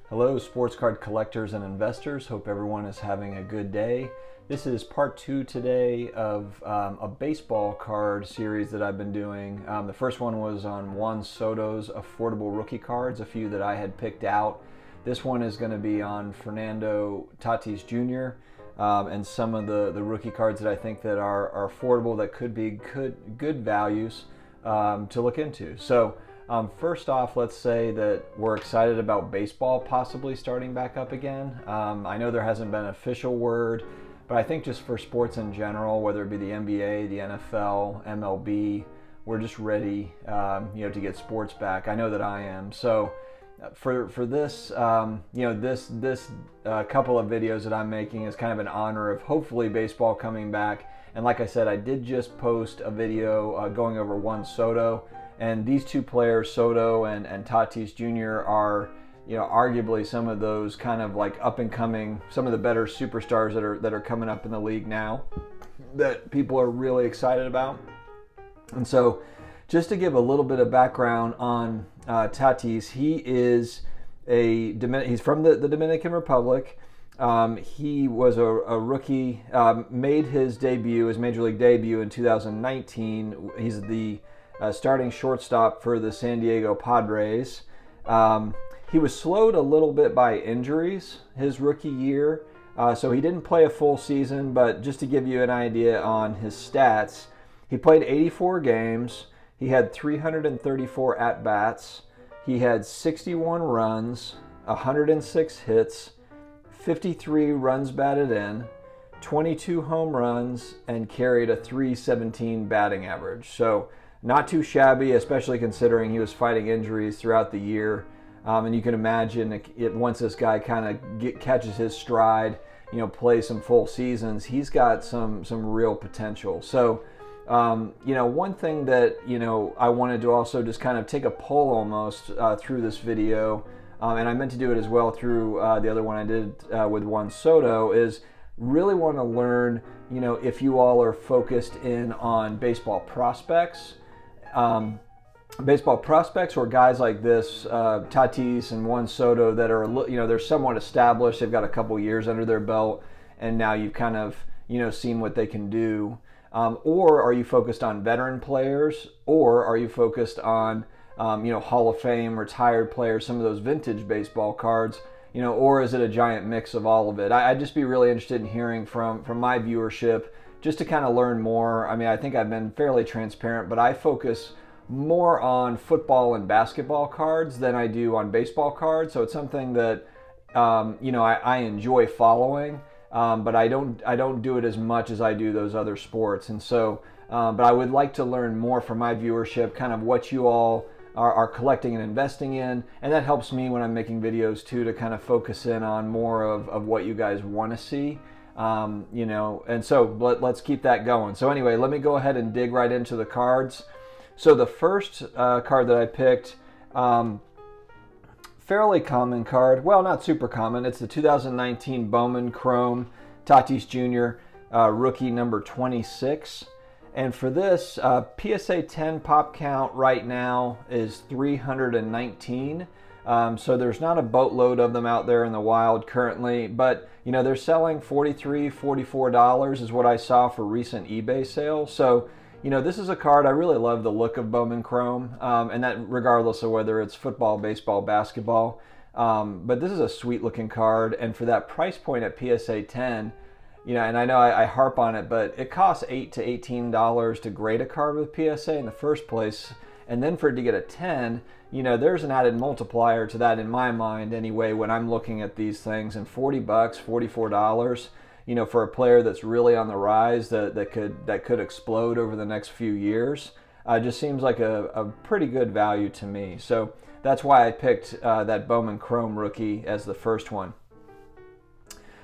Hello, sports card collectors and investors. Hope everyone is having a good day. This is part 2 today of a baseball card series that I've been doing. The first one was on Juan Soto's affordable rookie cards, a few that I had picked out. This one is going to be on Fernando Tatis Jr. And some of the rookie cards that I think that are affordable that could be good values to look into. So first off, let's say that we're excited about baseball possibly starting back up again. I know there hasn't been an official word, but I think just for sports in general, whether it be the NBA, the NFL, MLB, we're just ready, to get sports back. I know that I am. So for this, this couple of videos that I'm making is kind of in honor of hopefully baseball coming back. And like I said, I did just post a video going over Juan Soto. And these two players, Soto and Tatis Jr., are, arguably some of those kind of like up and coming, some of the better superstars that are coming up in the league now that people are really excited about. And so, just to give a little bit of background on Tatis, he is he's from the Dominican Republic. He was a rookie, made his major league debut in 2019. He's the starting shortstop for the San Diego Padres. He was slowed a little bit by injuries his rookie year, so he didn't play a full season, but just to give you an idea on his stats, he played 84 games, he had 334 at-bats, he had 61 runs, 106 hits, 53 runs batted in, 22 home runs, and carried a .317 batting average. So not too shabby, especially considering he was fighting injuries throughout the year. And you can imagine once this guy kind of catches his stride, plays some full seasons, he's got some real potential. So, one thing that, I wanted to also just kind of take a poll almost through this video, and I meant to do it as well through the other one I did with Juan Soto, is really want to learn, if you all are focused in on baseball prospects, or guys like this, Tatis and Juan Soto, that are, they're somewhat established. They've got a couple years under their belt, and now you've kind of, seen what they can do. Or are you focused on veteran players, or are you focused on, Hall of Fame, retired players, some of those vintage baseball cards, or is it a giant mix of all of it? I'd just be really interested in hearing from my viewership, just to kind of learn more. I mean, I think I've been fairly transparent, but I focus more on football and basketball cards than I do on baseball cards. So it's something that, I enjoy following, but I don't do it as much as I do those other sports. And so, but I would like to learn more from my viewership, kind of what you all are collecting and investing in. And that helps me when I'm making videos too, to kind of focus in on more of what you guys want to see. And so let's keep that going. So anyway, let me go ahead and dig right into the cards. So the first card that I picked, fairly common card. Well, not super common. It's the 2019 Bowman Chrome Tatis Jr. Rookie number 26. And for this, PSA 10 pop count right now is 319. So there's not a boatload of them out there in the wild currently, but they're selling $43, $44 is what I saw for recent eBay sales. So this is a card, I really love the look of Bowman Chrome, and that regardless of whether it's football, baseball, basketball. But this is a sweet looking card, and for that price point at PSA 10, and I know I harp on it, but it costs $8 to $18 to grade a card with PSA in the first place. And then for it to get a 10, there's an added multiplier to that in my mind anyway when I'm looking at these things. And $40, $44, for a player that's really on the rise that could explode over the next few years, just seems like a pretty good value to me. So that's why I picked that Bowman Chrome rookie as the first one.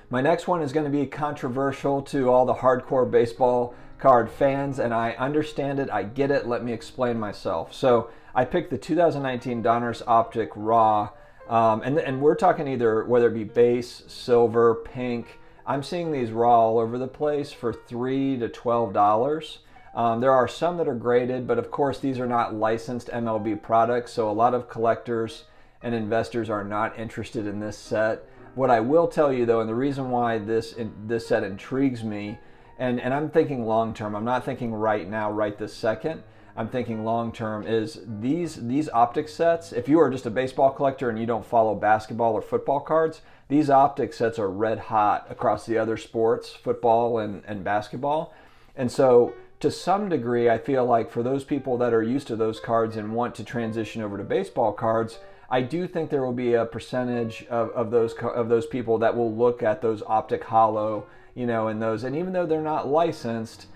My next one is going to be controversial to all the hardcore baseball card fans, and I understand it, I get it, let me explain myself. So I picked the 2019 Donruss Optic Raw, and we're talking either whether it be base, silver, pink. I'm seeing these raw all over the place for $3 to $12. There are some that are graded, but of course these are not licensed MLB products, so a lot of collectors and investors are not interested in this set. What I will tell you though, and the reason why this set intrigues me, and I'm thinking long term, I'm not thinking right now, right this second, I'm thinking long term, is these optic sets, if you are just a baseball collector and you don't follow basketball or football cards, these optic sets are red hot across the other sports, football and basketball. And so to some degree, I feel like for those people that are used to those cards and want to transition over to baseball cards, I do think there will be a percentage of those people that will look at those optic hollow, and those, and even though they're not licensed,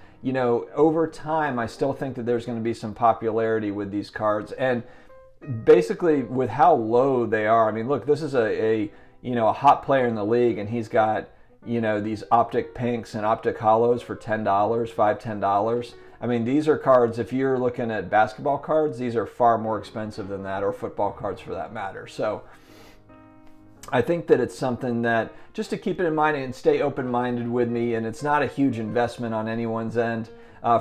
over time, I still think that there's going to be some popularity with these cards. And basically, with how low they are, I mean, look, this is a hot player in the league, and he's got, these optic pinks and optic hollows for $10, $10. I mean, these are cards, if you're looking at basketball cards, these are far more expensive than that, or football cards for that matter. So I think that it's something that just to keep it in mind and stay open-minded with me, and it's not a huge investment on anyone's end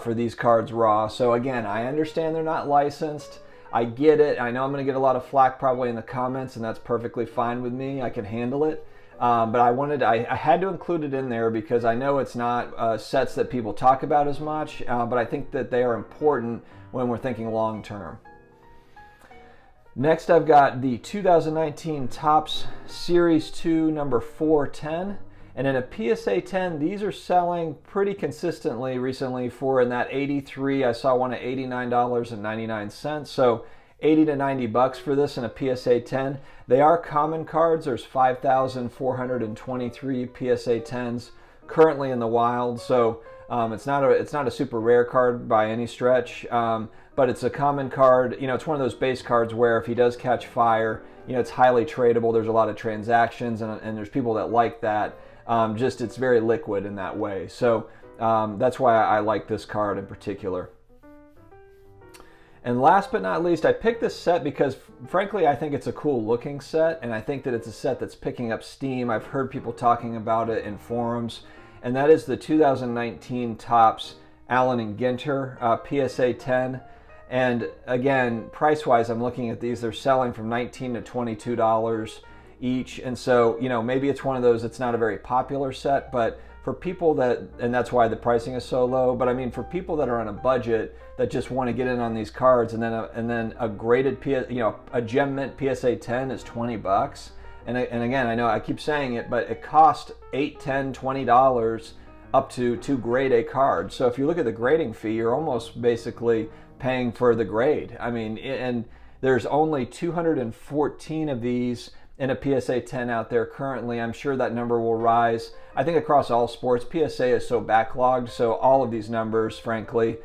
for these cards raw. So again, I understand they're not licensed. I get it. I know I'm going to get a lot of flack probably in the comments, and that's perfectly fine with me. I can handle it. But I had to include it in there because I know it's not sets that people talk about as much, but I think that they are important when we're thinking long-term. Next, I've got the 2019 Topps Series 2 number 410. And in a PSA 10, these are selling pretty consistently recently for in that 83. I saw one at $89.99. So 80 to 90 bucks for this in a PSA 10. They are common cards. There's 5,423 PSA 10s currently in the wild. So it's not a super rare card by any stretch. But it's a common card. It's one of those base cards where if he does catch fire, it's highly tradable. There's a lot of transactions, and there's people that like that. It's very liquid in that way. So that's why I like this card in particular. And last but not least, I picked this set because, frankly, I think it's a cool looking set, and I think that it's a set that's picking up steam. I've heard people talking about it in forums, and that is the 2019 Topps Allen and Ginter PSA 10. And again, price-wise, I'm looking at these. They're selling from $19 to $22 each. And so, maybe it's one of those, it's not a very popular set, but for people that, and that's why the pricing is so low, but I mean, for people that are on a budget that just want to get in on these cards, and then a graded, a gem mint PSA 10 is 20 bucks. And again, I know I keep saying it, but it costs $8, $10, $20 up to grade a card. So if you look at the grading fee, you're almost basically paying for the grade. I mean, and there's only 214 of these in a PSA 10 out there currently. I'm sure that number will rise. I think across all sports, PSA is so backlogged, so all of these numbers, frankly,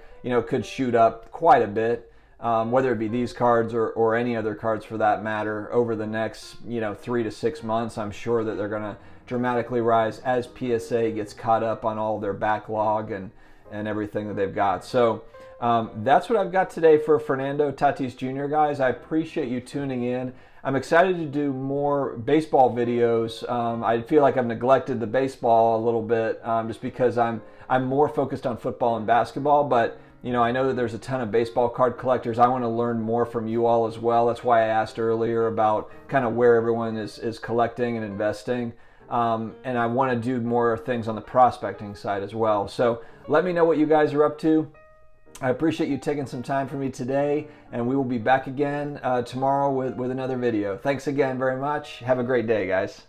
could shoot up quite a bit, whether it be these cards or any other cards for that matter, over the next 3 to 6 months. I'm sure that they're going to dramatically rise as PSA gets caught up on all their backlog and everything that they've got. So that's what I've got today for Fernando Tatis Jr., guys. I appreciate you tuning in. I'm excited to do more baseball videos. I feel like I've neglected the baseball a little bit just because I'm more focused on football and basketball, but I know that there's a ton of baseball card collectors. I want to learn more from you all as well. That's why I asked earlier about kind of where everyone is collecting and investing. And I want to do more things on the prospecting side as well. So let me know what you guys are up to. I appreciate you taking some time for me today, and we will be back again tomorrow with another video. Thanks again very much. Have a great day, guys.